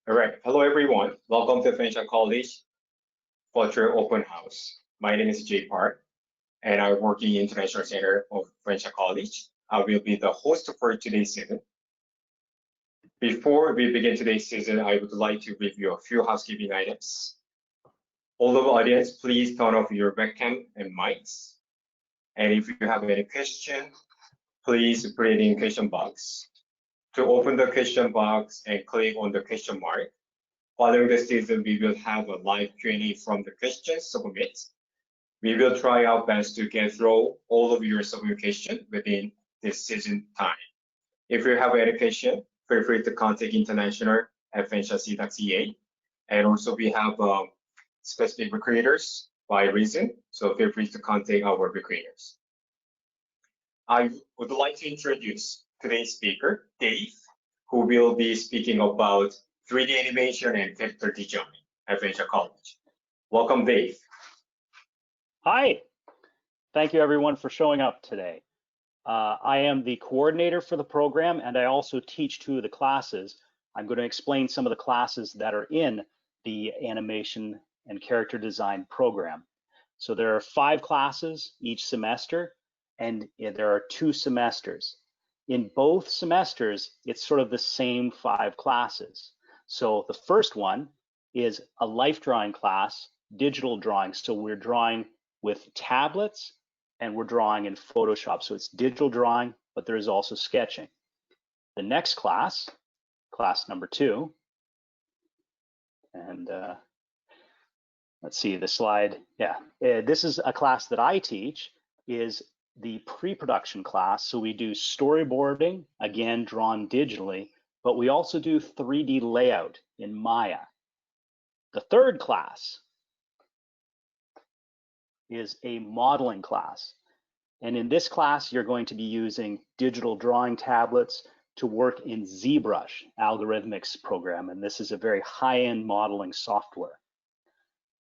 All right. Hello, everyone. Welcome to Fanshawe College Culture Open House. My name is Jay Park, and I work in the International Center of Fanshawe College. I will be the host for today's season. Before we begin today's season, I would like to review a few housekeeping items. All of the audience, please turn off your webcam and mics. And if you have any question, please put it in question box. To open the question box and click on the question mark. Following the season, we will have a live Q&A from the questions submitted. We will try our best to get through all of your submission within this season time. If you have any question, feel free to contact international@fanshawe.ca. And also we have specific recruiters by region, so feel free to contact our recruiters. I would like to introduce today's speaker, Dave, who will be speaking about 3D animation and character design at Fanshawe College. Welcome, Dave. Hi, thank you everyone for showing up today. I am the coordinator for the program, and I also teach 2 of the classes. I'm going to explain some of the classes that are in the animation and character design program. So there are 5 classes each semester, and there are 2 semesters. In both semesters, it's sort of the same 5 classes. So the first one is a life drawing class, digital drawing. So we're drawing with tablets and we're drawing in Photoshop. So it's digital drawing, but there is also sketching. The next class, class number 2, and let's see the slide. Yeah, this is a class that I teach, is the pre-production class. So we do storyboarding, again, drawn digitally, but we also do 3D layout in Maya. The third class is a modeling class. And in this class, you're going to be using digital drawing tablets to work in ZBrush algorithmics program. And this is a very high-end modeling software.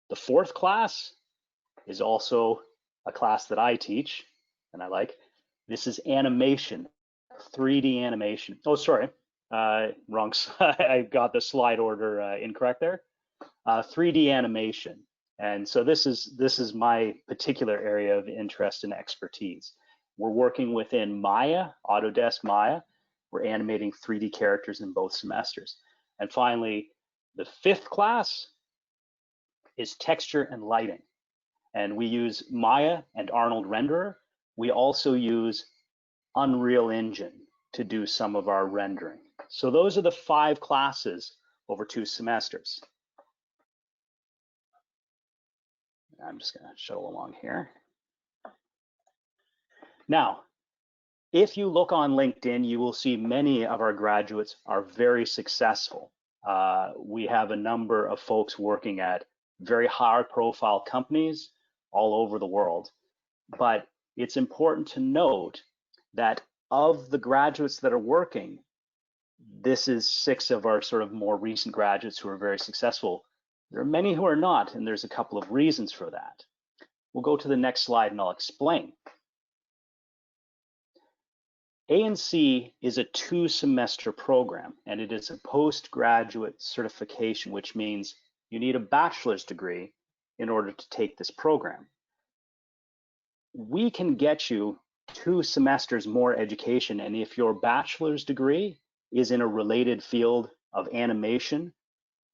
The fourth class is also a class that I teach and I like. This is animation, 3D animation. Oh, sorry, wrong. I got the slide order incorrect there. 3D animation. And so this is my particular area of interest and expertise. We're working within Maya, Autodesk Maya. We're animating 3D characters in both semesters. And finally, the 5th class is texture and lighting. And we use Maya and Arnold Renderer. We also use Unreal Engine to do some of our rendering. So those are the 5 classes over 2 semesters. I'm just going to shuttle along here. Now, if you look on LinkedIn, you will see many of our graduates are very successful. We have a number of folks working at very high-profile companies all over the world. But it's important to note that of the graduates that are working, this is 6 of our sort of more recent graduates who are very successful. There are many who are not, and there's a couple of reasons for that. We'll go to the next slide and I'll explain. ANC is a 2-semester program, and it is a postgraduate certification, which means you need a bachelor's degree in order to take this program. We can get you 2 semesters more education, and if your bachelor's degree is in a related field of animation,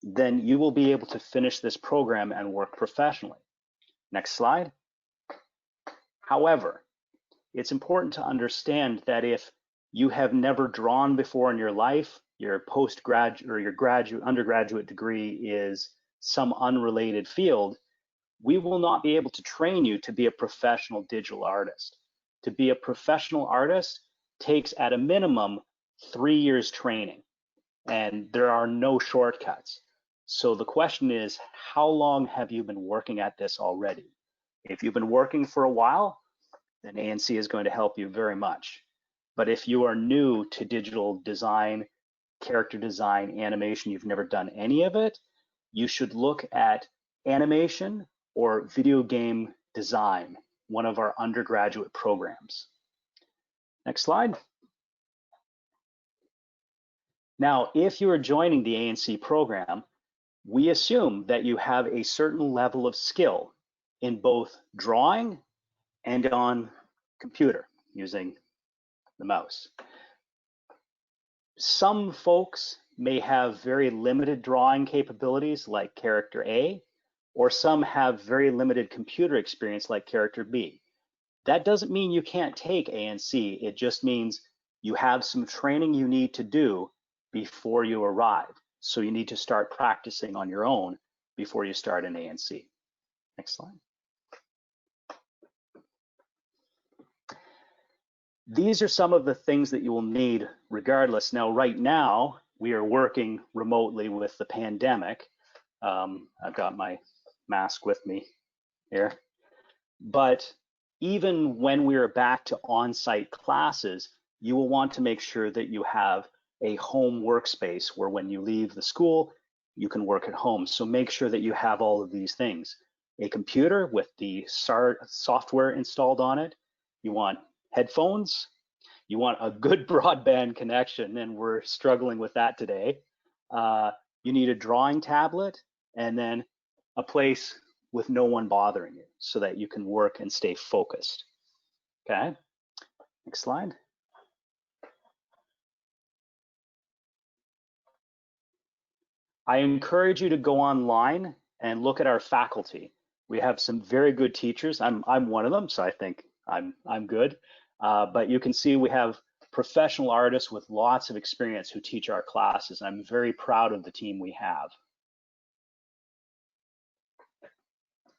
then you will be able to finish this program and work professionally. Next slide. However, it's important to understand that if you have never drawn before in your life, your postgraduate or your undergraduate degree is some unrelated field, we will not be able to train you to be a professional digital artist. To be a professional artist takes at a minimum 3 years training, and there are no shortcuts. So the question is, how long have you been working at this already? If you've been working for a while, then ANC is going to help you very much. But if you are new to digital design, character design, animation, you've never done any of it, you should look at animation or video game design, one of our undergraduate programs. Next slide. Now, if you are joining the ANC program, we assume that you have a certain level of skill in both drawing and on computer using the mouse. Some folks may have very limited drawing capabilities like character A, or some have very limited computer experience like character B. That doesn't mean you can't take ANC, it just means you have some training you need to do before you arrive. So you need to start practicing on your own before you start an ANC. Next slide. These are some of the things that you will need regardless. Now, right now, we are working remotely with the pandemic. I've got my mask with me here. But even when we are back to on-site classes, you will want to make sure that you have a home workspace where when you leave the school, you can work at home. So make sure that you have all of these things. A computer with the software installed on it. You want headphones. You want a good broadband connection, and we're struggling with that today. You need a drawing tablet, and then a place with no one bothering you so that you can work and stay focused. Okay, next slide. I encourage you to go online and look at our faculty. We have some very good teachers. I'm one of them, so I think I'm good. But you can see we have professional artists with lots of experience who teach our classes. I'm very proud of the team we have.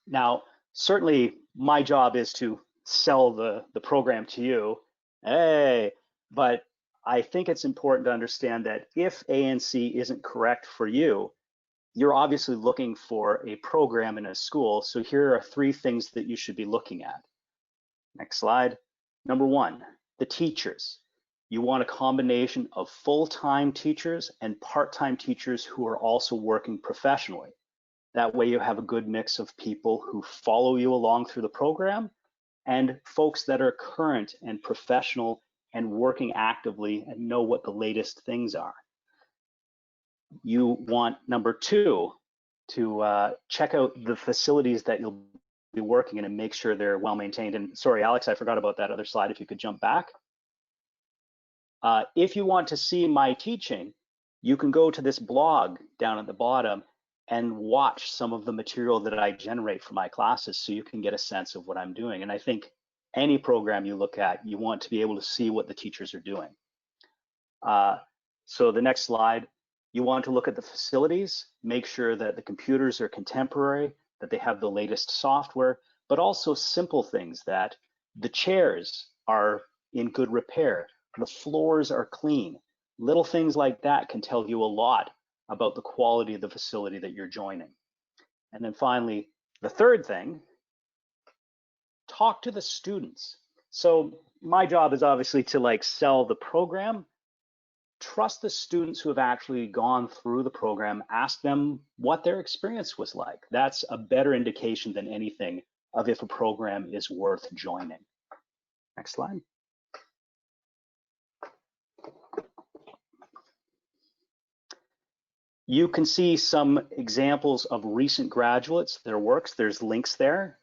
Now, certainly my job is to sell the program to you. Hey, but I think it's important to understand that if ANC isn't correct for you, you're obviously looking for a program in a school. So here are 3 things that you should be looking at. Next slide. Number 1, the teachers. You want a combination of full-time teachers and part-time teachers who are also working professionally. That way you have a good mix of people who follow you along through the program and folks that are current and professional and working actively and know what the latest things are. You want, number 2, to check out the facilities that you'll be working in and make sure they're well maintained. And sorry, Alex, I forgot about that other slide. If you could jump back. If you want to see my teaching, you can go to this blog down at the bottom and watch some of the material that I generate for my classes so you can get a sense of what I'm doing. And I think any program you look at, you want to be able to see what the teachers are doing. So the next slide, you want to look at the facilities, make sure that the computers are contemporary, that they have the latest software, but also simple things that the chairs are in good repair, the floors are clean. Little things like that can tell you a lot about the quality of the facility that you're joining. And then finally, the third thing, talk to the students. So my job is obviously to sell the program. Trust the students who have actually gone through the program, ask them what their experience was like. That's a better indication than anything of if a program is worth joining. Next slide. You can see some examples of recent graduates, their works. There's links there.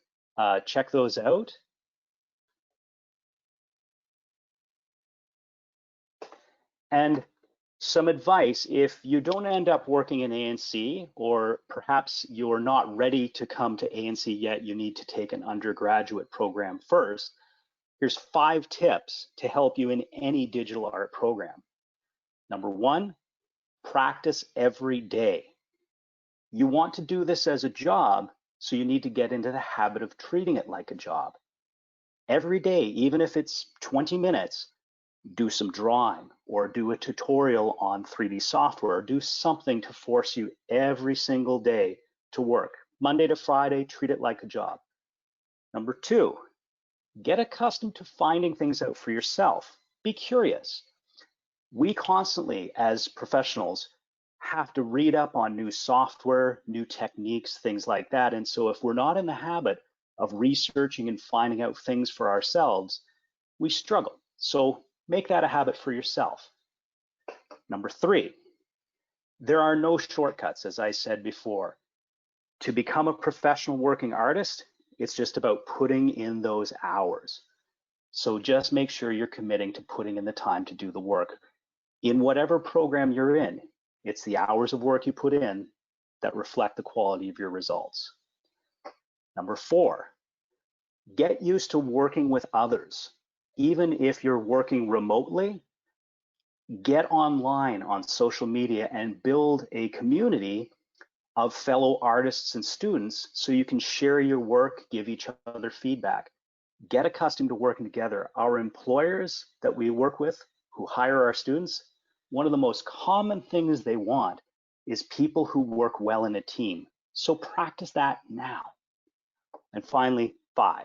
Check those out. And some advice, if you don't end up working in ANC, or perhaps you're not ready to come to ANC yet, you need to take an undergraduate program first, here's 5 tips to help you in any digital art program. Number 1, practice every day. You want to do this as a job, so you need to get into the habit of treating it like a job. Every day, even if it's 20 minutes, do some drawing or do a tutorial on 3D software, or do something to force you every single day to work. Monday to Friday, treat it like a job. Number 2, get accustomed to finding things out for yourself. Be curious. We constantly, as professionals, have to read up on new software, new techniques, things like that. And so if we're not in the habit of researching and finding out things for ourselves, we struggle. So make that a habit for yourself. Number 3, There are no shortcuts, as I said before. To become a professional working artist, it's just about putting in those hours. So just make sure you're committing to putting in the time to do the work. In whatever program you're in, it's the hours of work you put in that reflect the quality of your results. Number 4, get used to working with others. Even if you're working remotely, get online on social media and build a community of fellow artists and students so you can share your work, give each other feedback. Get accustomed to working together. Our employers that we work with who hire our students, one of the most common things they want is people who work well in a team. So practice that now. And finally, 5.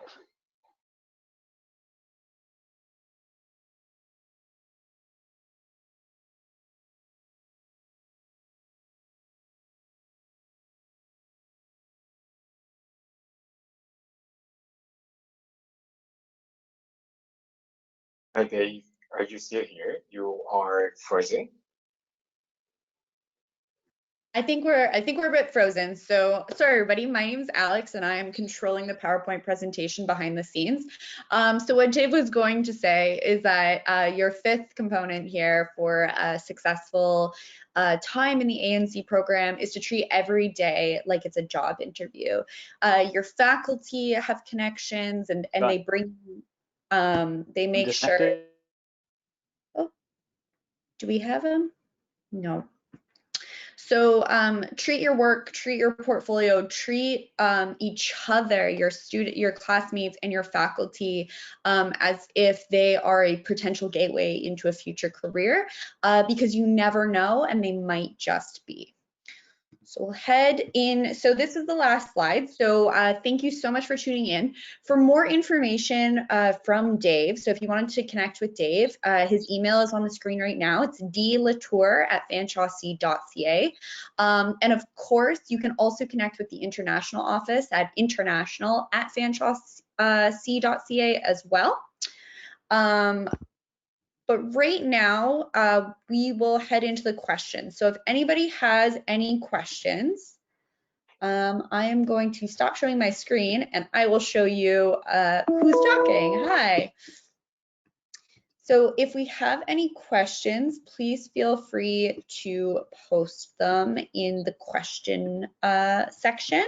Hi Dave, are you still here? You are frozen. I think we're a bit frozen. So sorry, everybody. My name is Alex, and I am controlling the PowerPoint presentation behind the scenes. So what Dave was going to say is that your 5th component here for a successful time in the ANC program is to treat every day like it's a job interview. Your faculty have connections, and they bring, they make sure. Oh, do we have them? No. So treat your work, treat your portfolio, treat each other, your classmates and your faculty as if they are a potential gateway into a future career, because you never know, and they might just be. So we'll head in. So this is the last slide. So thank you so much for tuning in. For more information from Dave, so if you wanted to connect with Dave, his email is on the screen right now. It's dlatour@fanshawe.ca. And of course, you can also connect with the international office at international@fanshawe.ca as well. But right now, we will head into the questions. So if anybody has any questions, I am going to stop showing my screen and I will show you who's talking. Hi. So if we have any questions, please feel free to post them in the question section.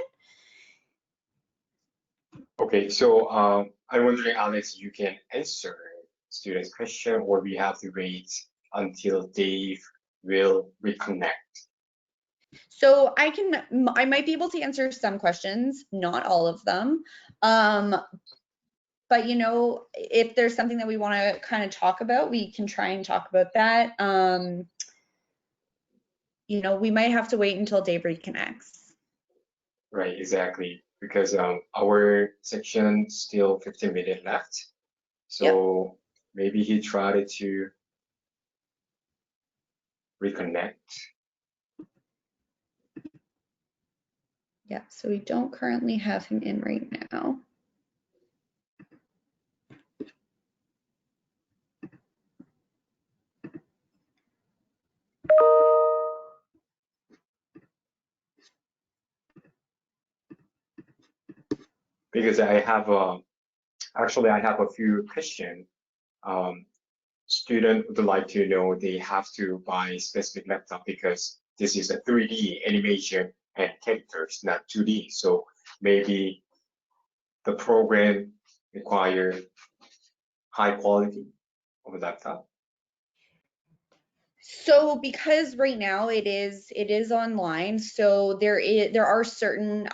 Okay, so I'm wondering, Alex, you can answer students' question, or we have to wait until Dave will reconnect. So I might be able to answer some questions, not all of them. But you know, if there's something that we want to kind of talk about, we can try and talk about that. You know, we might have to wait until Dave reconnects. Right, exactly, because our section still 15 minutes left. So yep. Maybe he tried to reconnect. Yeah, so we don't currently have him in right now. Because I have actually I have a few questions. Student would like to know they have to buy specific laptop because this is a 3D animation and characters, not 2D. So maybe the program require high quality of a laptop. So because right now it is online, so there are certain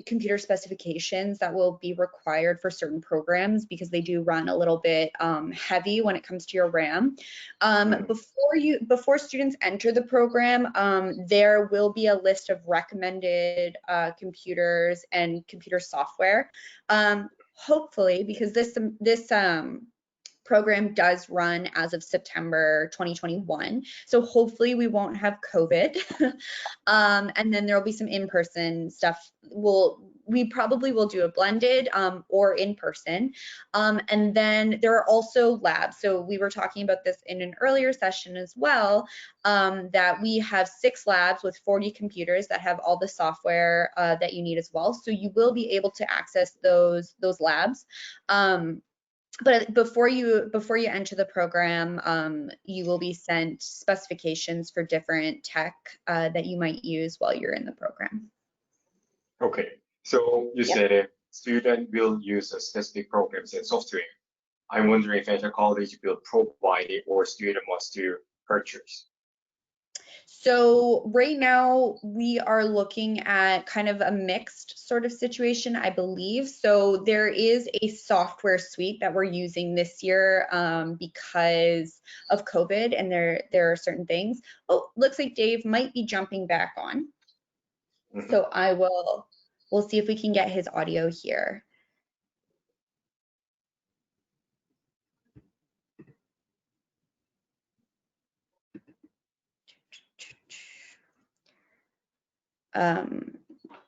computer specifications that will be required for certain programs because they do run a little bit heavy when it comes to your RAM. Before students enter the program, there will be a list of recommended computers and computer software. Hopefully, because this program does run as of September 2021. So hopefully we won't have COVID. And then there'll be some in-person stuff. we probably will do a blended or in person. And then there are also labs. So we were talking about this in an earlier session as well, that we have 6 labs with 40 computers that have all the software that you need as well. So you will be able to access those labs. But before you enter the program, you will be sent specifications for different tech that you might use while you're in the program. Okay, so you said a student will use a specific programs and software. I'm wondering if Fanshawe College will provide it or student wants to purchase. So right now we are looking at kind of a mixed sort of situation, I believe. So there is a software suite that we're using this year because of COVID, and there are certain things. Oh, looks like Dave might be jumping back on. So we'll see if we can get his audio here.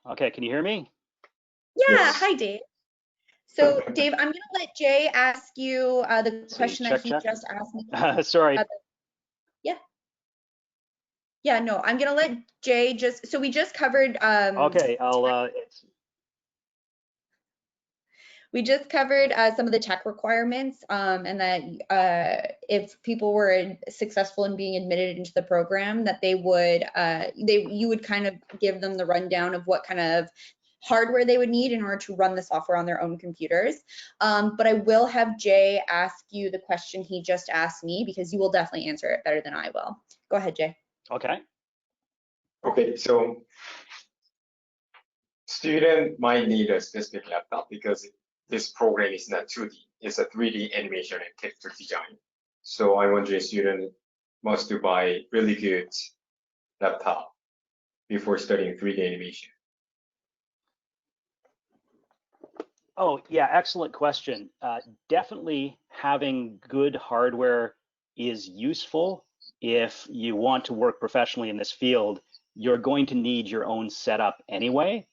Okay, can you hear me? Yeah, Yes. Hi Dave. So Dave, I'm gonna let Jay ask you the question that he just asked me. Sorry. Yeah, no, I'm gonna let Jay so we just covered Okay, we just covered some of the tech requirements, and that if people were successful in being admitted into the program, that you would kind of give them the rundown of what kind of hardware they would need in order to run the software on their own computers. But I will have Jay ask you the question he just asked me, because you will definitely answer it better than I will. Go ahead, Jay. Okay. Okay, so student might need a specific laptop because this program is not 2D, it's a 3D animation and character design. So I wonder student must to buy really good laptop before studying 3D animation. Oh, yeah, excellent question. Definitely having good hardware is useful. If you want to work professionally in this field, you're going to need your own setup anyway.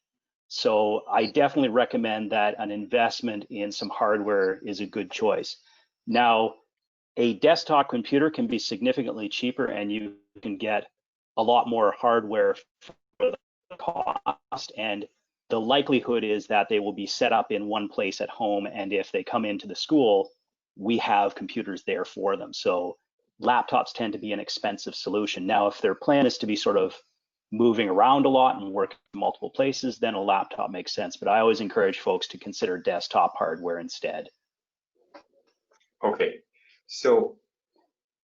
So I definitely recommend that an investment in some hardware is a good choice. Now, a desktop computer can be significantly cheaper, and you can get a lot more hardware for the cost, and the likelihood is that they will be set up in one place at home, and if they come into the school, we have computers there for them. So laptops tend to be an expensive solution. Now, if their plan is to be sort of moving around a lot and work in multiple places, then a laptop makes sense. But I always encourage folks to consider desktop hardware instead. Okay, so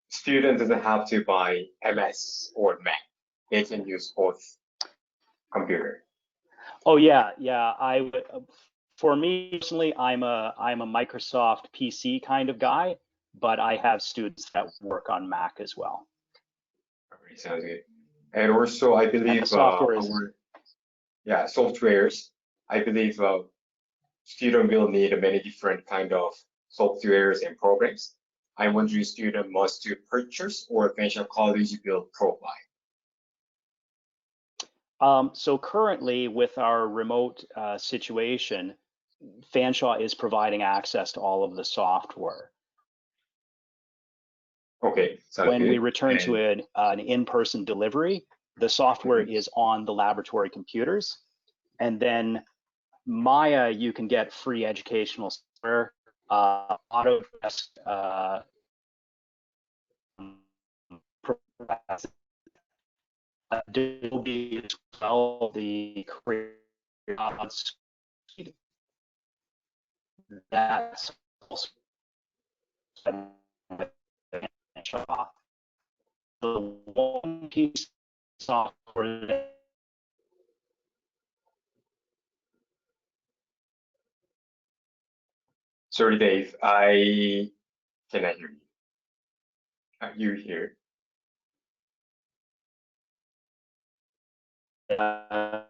student doesn't have to buy MS or Mac. They can use both computer. Oh yeah. For me personally, I'm a Microsoft PC kind of guy, but I have students that work on Mac as well. Okay, sounds good. And also, I believe softwares. I believe student will need many different kind of softwares and programs. I'm wondering student must to purchase or Fanshawe College will provide. So currently, with our remote situation, Fanshawe is providing access to all of the software. Okay, when we return to an in-person delivery, the software is on the laboratory computers. And then Maya, you can get free educational software, Autodesk, Adobe as well, the Grad suite. That's also the one piece of software. Sorry, Dave, I cannot hear you. Are you here? But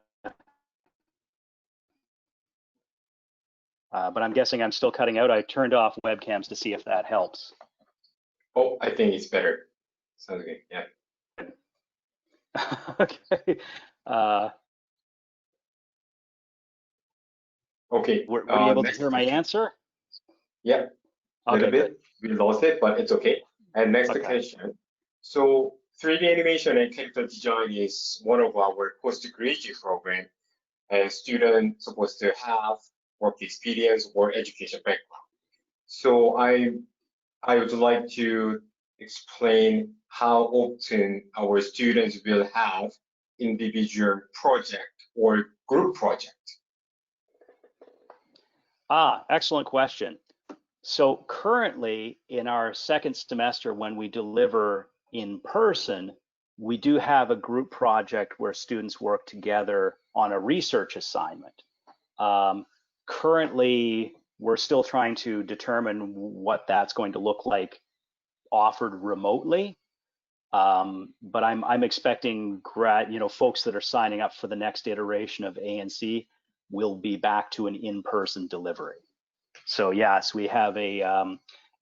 I'm guessing I'm still cutting out. I turned off webcams to see if that helps. Oh, I think it's better. Sounds good, yeah. Okay. Okay. Were you able to Next hear my question. answer? Yeah, a little Okay, good. bit. We lost it, but it's okay. And next Okay. question. So 3D animation and character design is one of our postgraduate program, and students supposed to have work experience or education background. So I would like to explain how often our students will have individual project or group project. Excellent question. So currently in our second semester, when we deliver in person, we do have a group project where students work together on a research assignment. Currently, we're still trying to determine what that's going to look like offered remotely. But I'm expecting folks that are signing up for the next iteration of ANC will be back to an in-person delivery. So yes, we have a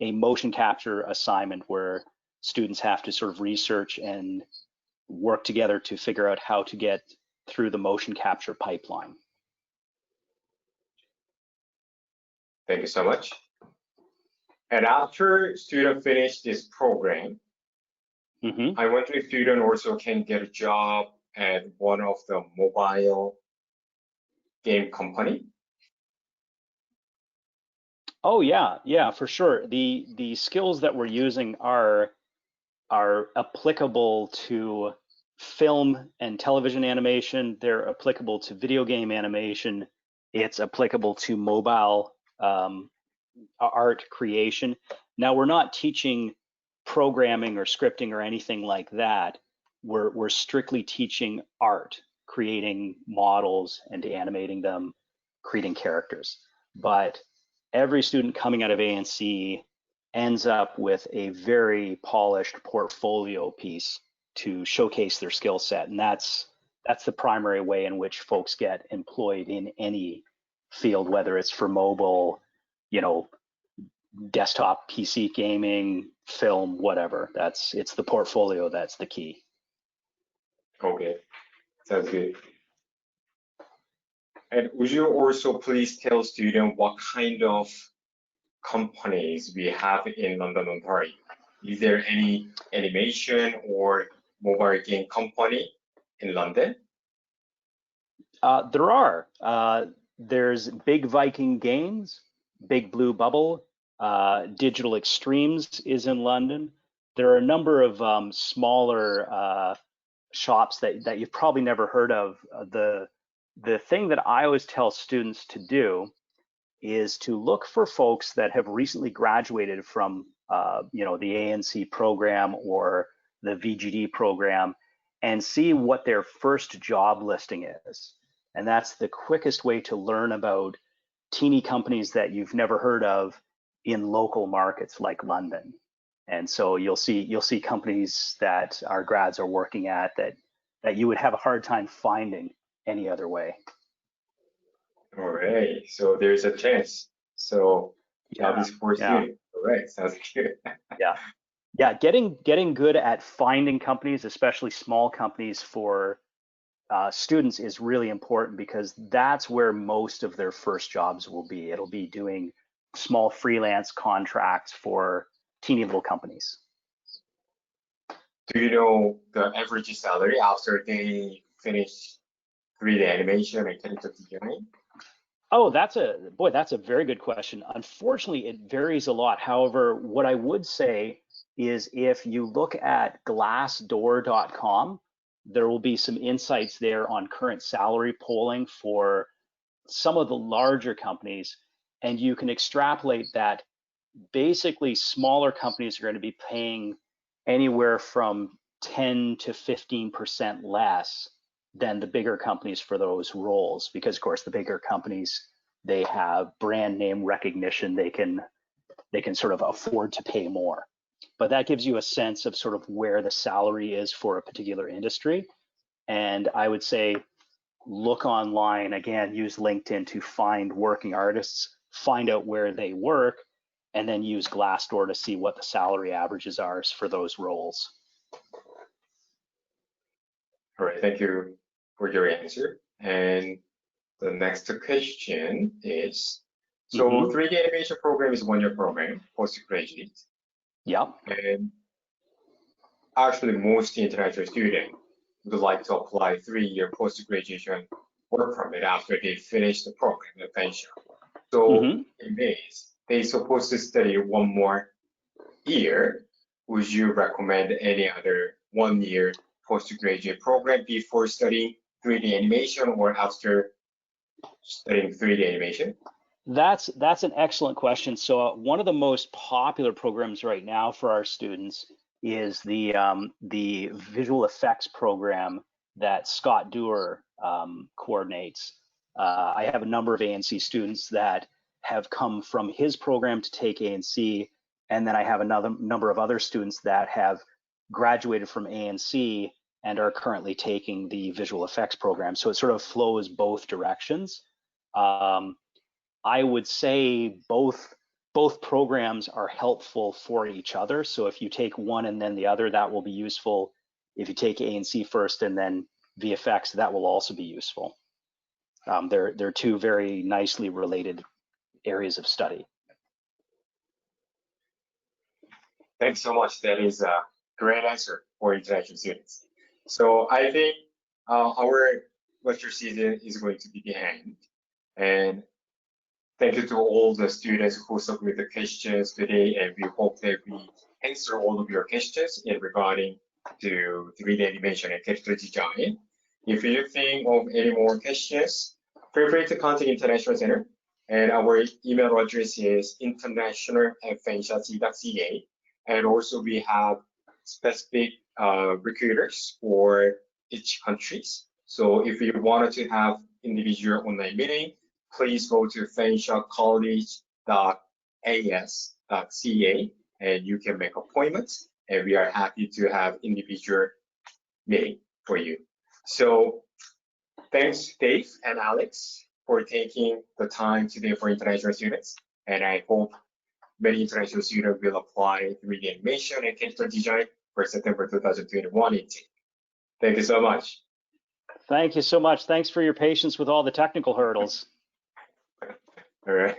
motion capture assignment where students have to sort of research and work together to figure out how to get through the motion capture pipeline. Thank you so much. And after student finish this program, I wonder if student also can get a job at one of the mobile game company. Oh yeah, for sure. The skills that we're using are applicable to film and television animation. They're applicable to video game animation. It's applicable to mobile art creation. Now, we're not teaching programming or scripting or anything like that. We're strictly teaching art, creating models and animating them, creating characters. But every student coming out of ANC ends up with a very polished portfolio piece to showcase their skill set. And that's the primary way in which folks get employed in any field, whether it's for mobile, desktop, PC gaming, film, whatever. It's the portfolio that's the key. Okay, sounds good. And would you also please tell students what kind of companies we have in London, Ontario? Is there any animation or mobile game company in London? There are. There's Big Viking Games, Big Blue Bubble, Digital Extremes is in London. There are a number of smaller shops that you've probably never heard of. The thing that I always tell students to do is to look for folks that have recently graduated from the ANC program or the VGD program and see what their first job listing is. And that's the quickest way to learn about teeny companies that you've never heard of in local markets like London. And so you'll see companies that our grads are working at that you would have a hard time finding any other way. All right, so there's a chance. So job is for Yeah. students. All right, sounds good. Yeah, getting good at finding companies, especially small companies for students, is really important because that's where most of their first jobs will be. It'll be doing small freelance contracts for teeny little companies. Do you know the average salary after they finish 3D animation and character design? Oh, that's a very good question. Unfortunately, it varies a lot. However, what I would say is if you look at glassdoor.com, there will be some insights there on current salary polling for some of the larger companies, and you can extrapolate that basically smaller companies are going to be paying anywhere from 10 to 15% less than the bigger companies for those roles, because of course the bigger companies, they have brand name recognition, they can sort of afford to pay more. But that gives you a sense of sort of where the salary is for a particular industry. And I would say look online, again, use LinkedIn to find working artists, find out where they work, and then use Glassdoor to see what the salary averages are for those roles. All right, thank you for your answer. And The next question is, so 3D animation program is 1-year program, postgraduate. Yep. And actually most international students would like to apply 3-year post-graduation work permit after they finish the program at Fanshawe. So in base, they're supposed to study 1 more year. Would you recommend any other 1-year postgraduate program before studying 3D animation or after studying 3D animation? That's an excellent question. So one of the most popular programs right now for our students is the visual effects program that Scott Dewar coordinates. I have a number of ANC students that have come from his program to take ANC, and then I have another number of other students that have graduated from ANC and are currently taking the visual effects program. So it sort of flows both directions. I would say both programs are helpful for each other. So if you take one and then the other, that will be useful. If you take ANC first and then VFX, that will also be useful. They're 2 very nicely related areas of study. Thanks so much. That is a great answer for international students. So I think our lecture season is going to be the end. And thank you to all the students who submitted questions today, and we hope that we answer all of your questions in regarding to 3D animation and character design. If you think of any more questions, feel free to contact International Center, and our email address is international@fanshawe.ca. And also we have specific recruiters for each countries. So if you wanted to have individual online meeting, please go to fanshawecollege.as.ca and you can make appointments, and we are happy to have individual meeting for you. So thanks Dave and Alex for taking the time today for international students, and I hope many international students will apply 3D animation and character design for September 2021 intake. Thank you so much. Thank you so much. Thanks for your patience with all the technical hurdles. All right.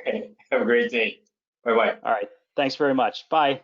Have a great day. Bye-bye. All right. Thanks very much. Bye.